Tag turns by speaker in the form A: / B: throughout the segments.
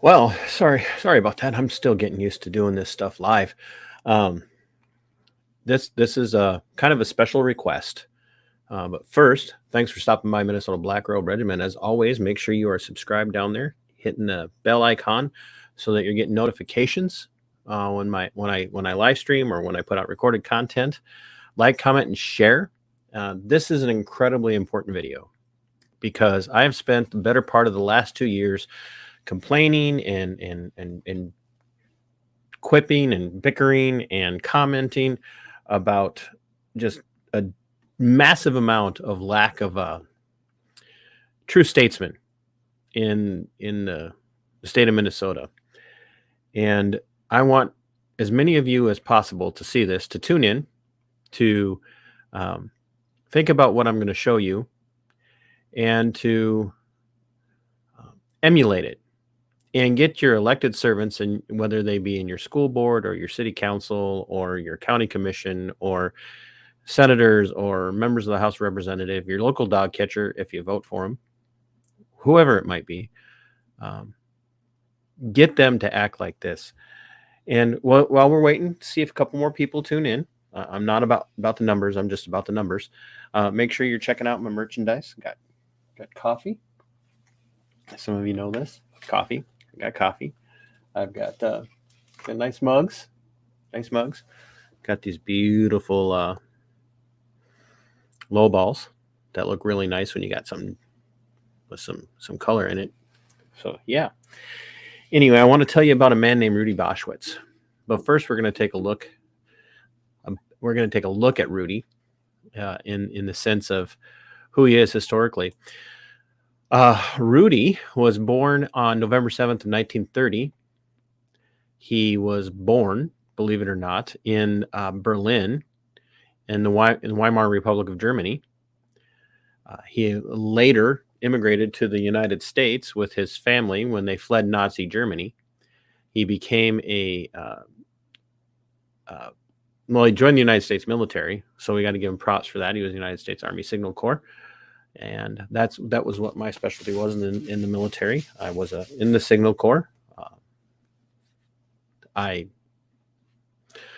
A: Well, sorry about that. I'm still getting used to doing this stuff live. Um, this is a kind of a special request. But first, thanks for stopping by Minnesota Black Robe Regiment. As always, make sure you are subscribed down there, hitting the bell icon, so that you're getting notifications when I live stream or when I put out recorded content. Like, comment, and share. This is an incredibly important video because I have spent the better part of the last 2 years complaining and quipping and bickering and commenting about just a massive amount of lack of true statesmen in the state of Minnesota. And I want as many of you as possible to see this, to tune in, to think about what I'm going to show you, and to emulate it and get your elected servants, and whether they be in your school board or your city council or your county commission or senators or members of the House of Representative, your local dog catcher, if you vote for them, whoever it might be, get them to act like this. And while we're waiting to see if a couple more people tune in, I'm not about the numbers. I'm just about the numbers. Make sure you're checking out my merchandise. Got coffee. Some of you know this. Coffee. I got coffee. I've got nice mugs. Nice mugs. Got these beautiful low balls that look really nice when you got something with some color in it. So yeah. Anyway, I want to tell you about a man named Rudy Boschwitz. But first, we're going to take a look. We're going to take a look at Rudy in the sense of who he is historically. Rudy was born on November 7th of 1930. He was born, believe it or not, in Berlin in the Weimar Republic of Germany. He later immigrated to the United States with his family when they fled Nazi Germany. He became he joined the United States military, so we got to give him props for that. He was in the United States Army Signal Corps. And that was what my specialty was in the military. I was in the Signal Corps. I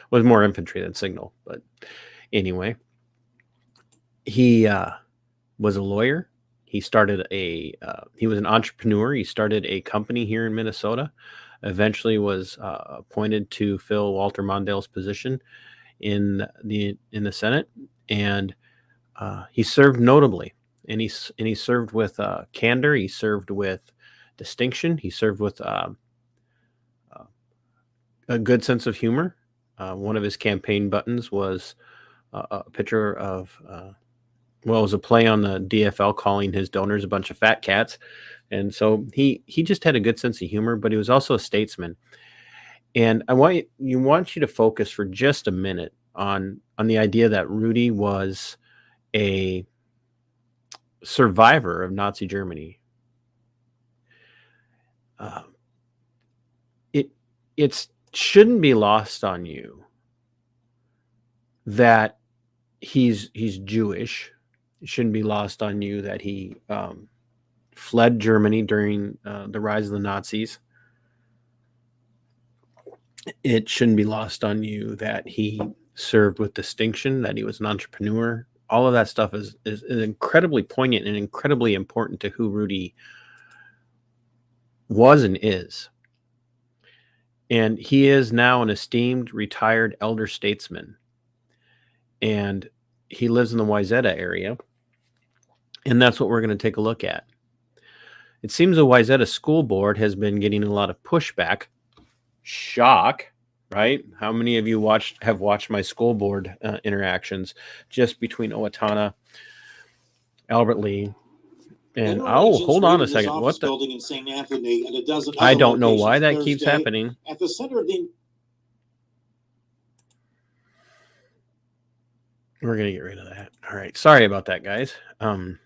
A: was more infantry than signal, but anyway, he was a lawyer. He started he was an entrepreneur. He started a company here in Minnesota. Eventually, was appointed to fill Walter Mondale's position in the Senate, and he served notably. And he served with candor. He served with distinction. He served with a good sense of humor. One of his campaign buttons was a picture of, it was a play on the DFL calling his donors a bunch of fat cats. And so he just had a good sense of humor, but he was also a statesman. And I want you to focus for just a minute on the idea that Rudy was a survivor of Nazi Germany. It shouldn't be lost on you that he's Jewish. It shouldn't be lost on you that he fled Germany during the rise of the Nazis. It shouldn't be lost on you that he served with distinction, that he was an entrepreneur. All of that stuff is incredibly poignant and incredibly important to who Rudy was and is. And he is now an esteemed retired elder statesman. And he lives in the Wayzata area. And that's what we're going to take a look at. It seems the Wayzata school board has been getting a lot of pushback. Shock. Right? How many of you have watched my school board interactions just between Owatonna, Albert Lee, and hold on a second. What the?
B: Building in St. Anthony and a dozen
A: I don't know why that keeps happening.
B: At the center of the.
A: We're gonna get rid of that. All right. Sorry about that, guys. But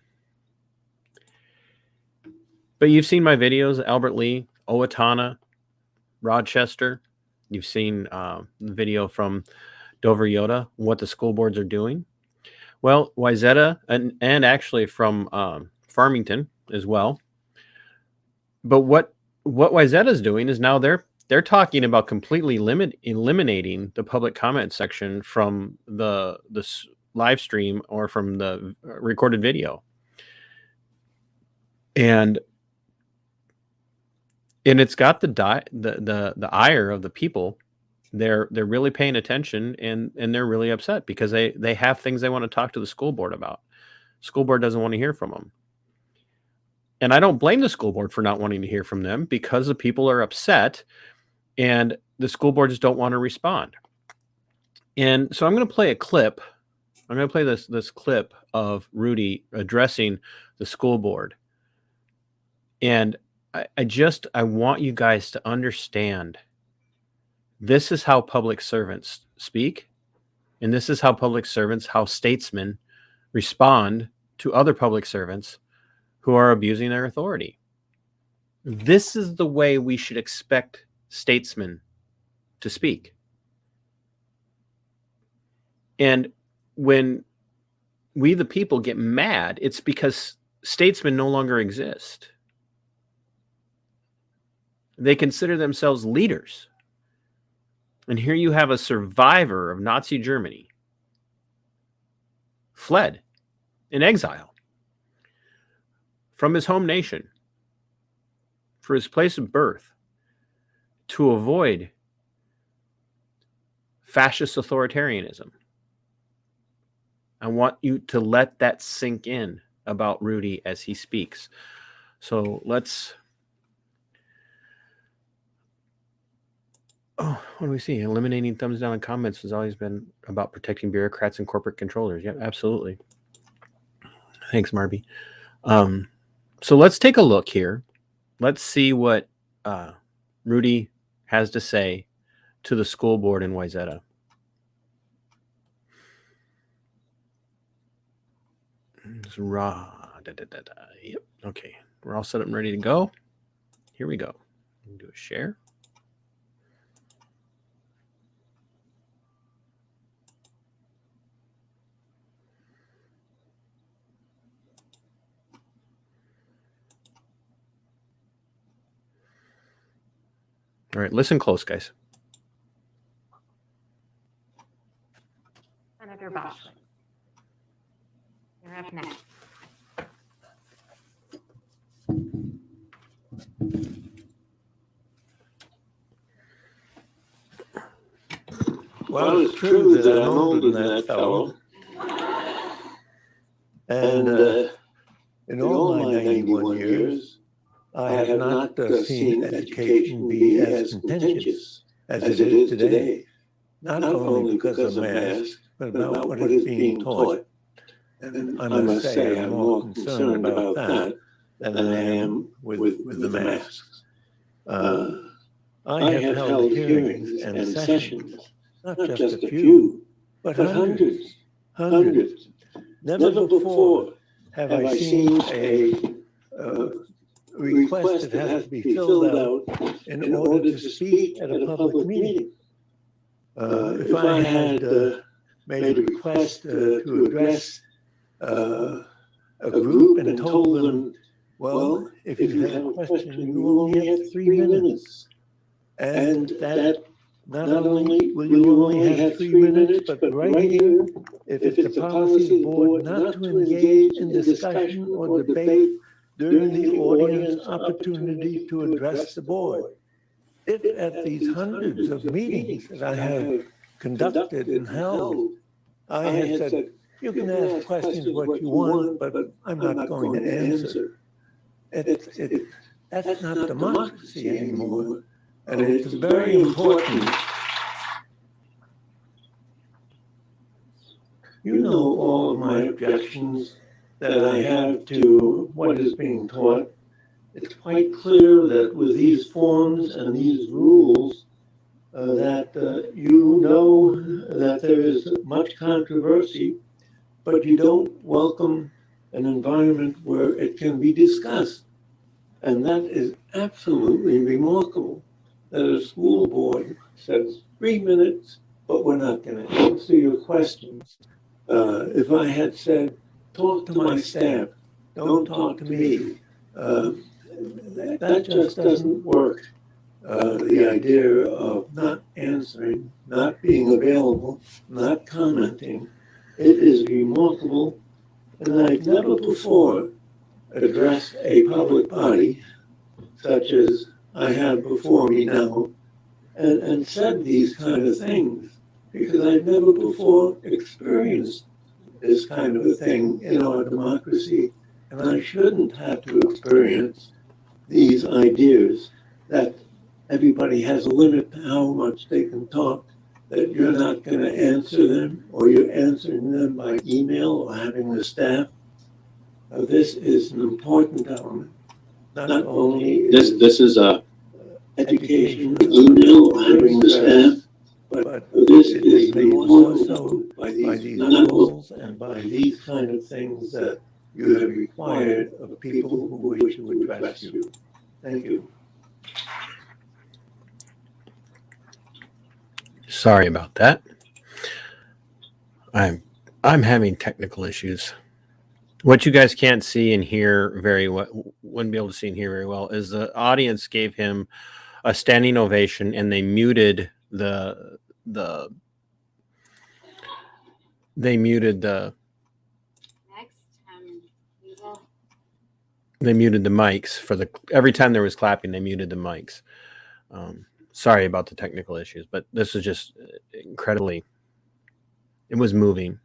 A: you've seen my videos, Albert Lee, Owatonna, Rochester. You've seen the video from Dover Yoda, what the school boards are doing. Well, Wayzata and actually from Farmington as well. But what what Wyzetta is doing is now they're talking about completely eliminating the public comment section from the live stream or from the recorded video, and it's got the ire of the people. They're really paying attention, and they're really upset because they have things they want to talk to the school board about. School board doesn't want to hear from them. And I don't blame the school board for not wanting to hear from them, because the people are upset and the school boards don't want to respond. And so I'm going to play a clip. I'm going to play this clip of Rudy addressing the school board. And I want you guys to understand, this is how public servants speak. And this is how public servants, how statesmen respond to other public servants who are abusing their authority. This is the way we should expect statesmen to speak. And when we, the people, get mad, it's because statesmen no longer exist. They consider themselves leaders. And here you have a survivor of Nazi Germany, fled in exile from his home nation, for his place of birth, to avoid fascist authoritarianism. I want you to let that sink in about Rudy as he speaks. So let's... Oh, what do we see? Eliminating thumbs down and comments has always been about protecting bureaucrats and corporate controllers. Yep, absolutely. Thanks, Marby. So let's take a look here. Let's see what Rudy has to say to the school board in Wyzetta. Yep. Okay. We're all set up and ready to go. Here we go. Do a share. All right, listen close, guys.
C: Senator Boschwitz, you're up next.
D: Well, it's true that I'm older than that fellow. And in all my 91 years, I have not seen education be as contentious as it is today, not only because of masks, but about what is being taught. And I must say I'm more concerned about that than I am with the masks. I have held hearings and sessions, not just a few, but hundreds. Never before have I seen a request that has to be filled out in order to speak at a public meeting. If I had made a request to address a group and told them, well, if you have a question, you only have 3 minutes. And that not only will you only have 3 minutes, but right here, if it's a policy board not to engage in discussion or debate during the audience opportunity to address the board. If at these hundreds of meetings that I have conducted and held, I had said, you can ask questions what you want, but I'm not going to answer. That's not democracy anymore. And it's very important. You know all of my objections that I have to what is being taught. It's quite clear that with these forms and these rules, that you know that there is much controversy, but you don't welcome an environment where it can be discussed. And that is absolutely remarkable, that a school board says 3 minutes, but we're not going to answer your questions. If I had said, talk to my staff, don't talk to me, that just doesn't work. The idea of not answering, not being available, not commenting, it is remarkable. And I've never before addressed a public body, such as I have before me now, and said these kind of things, because I've never before experienced this kind of a thing in our democracy, and I shouldn't have to experience these ideas that everybody has a limit to how much they can talk, that you're not going to answer them, or you're answering them by email or having the staff. This is an important element. Not only
A: This is a
D: education, email, or having the staff, but this is made more so by these rules and by these kind of things that you have required of people who wish to address you. Thank you.
A: Sorry about that. I'm having technical issues. What you guys can't see and hear very well, wouldn't be able to see and hear very well, is the audience gave him a standing ovation, and they muted the mics for every time there was clapping. They muted the mics. Sorry about the technical issues, but this is just incredibly. It was moving,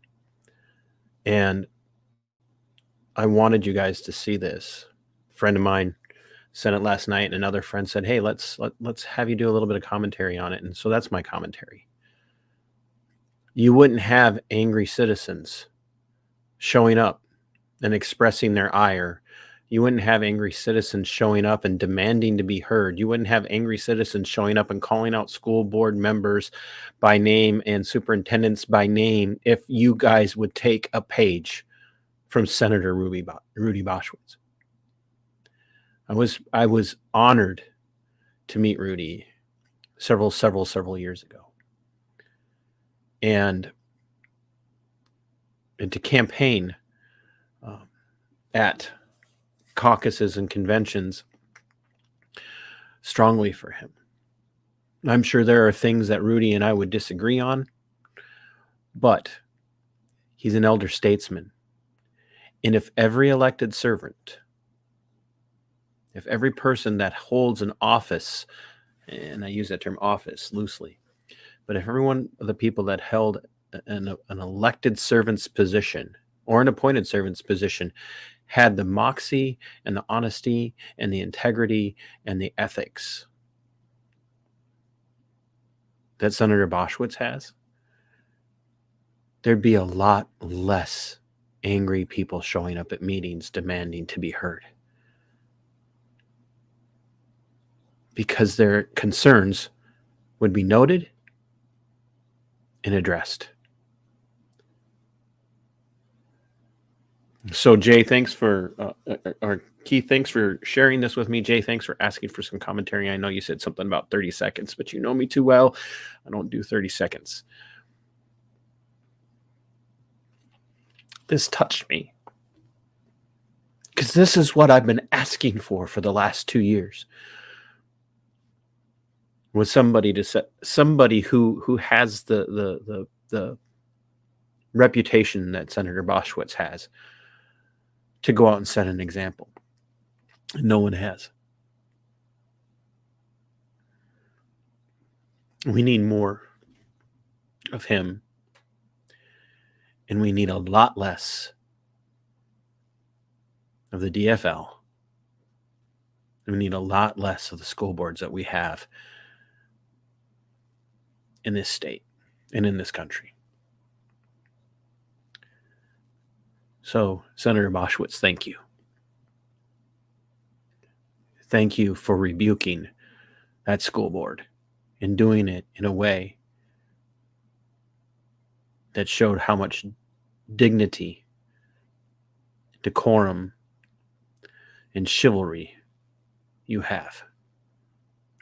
A: and I wanted you guys to see this. A friend of mine sent it last night, and another friend said, "Hey, let's have you do a little bit of commentary on it." And so that's my commentary. You wouldn't have angry citizens showing up and expressing their ire. You wouldn't have angry citizens showing up and demanding to be heard. You wouldn't have angry citizens showing up and calling out school board members by name and superintendents by name if you guys would take a page from Senator Rudy Boschwitz. I was honored to meet Rudy several years ago. And to campaign at caucuses and conventions strongly for him. I'm sure there are things that Rudy and I would disagree on, but he's an elder statesman. And if every elected servant, if every person that holds an office, and I use that term office loosely, but if every one of the people that held an elected servant's position or an appointed servant's position had the moxie and the honesty and the integrity and the ethics that Senator Boschwitz has, there'd be a lot less angry people showing up at meetings demanding to be heard, because their concerns would be noted and addressed. So Jay, thanks for, or Keith, thanks for sharing this with me. Jay, thanks for asking for some commentary. I know you said something about 30 seconds, but you know me too well. I don't do 30 seconds. This touched me, because this is what I've been asking for the last 2 years. Was somebody to set, somebody who has the reputation that Senator Boschwitz has, to go out and set an example. No one has. We need more of him, and we need a lot less of the DFL. We need a lot less of the school boards that we have in this state and in this country. So, Senator Boschwitz, thank you. Thank you for rebuking that school board and doing it in a way that showed how much dignity, decorum, and chivalry you have.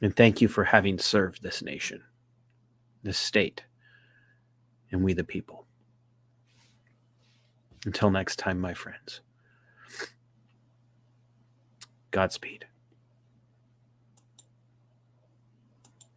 A: And thank you for having served this nation, this state, and we the people. Until next time, my friends, Godspeed.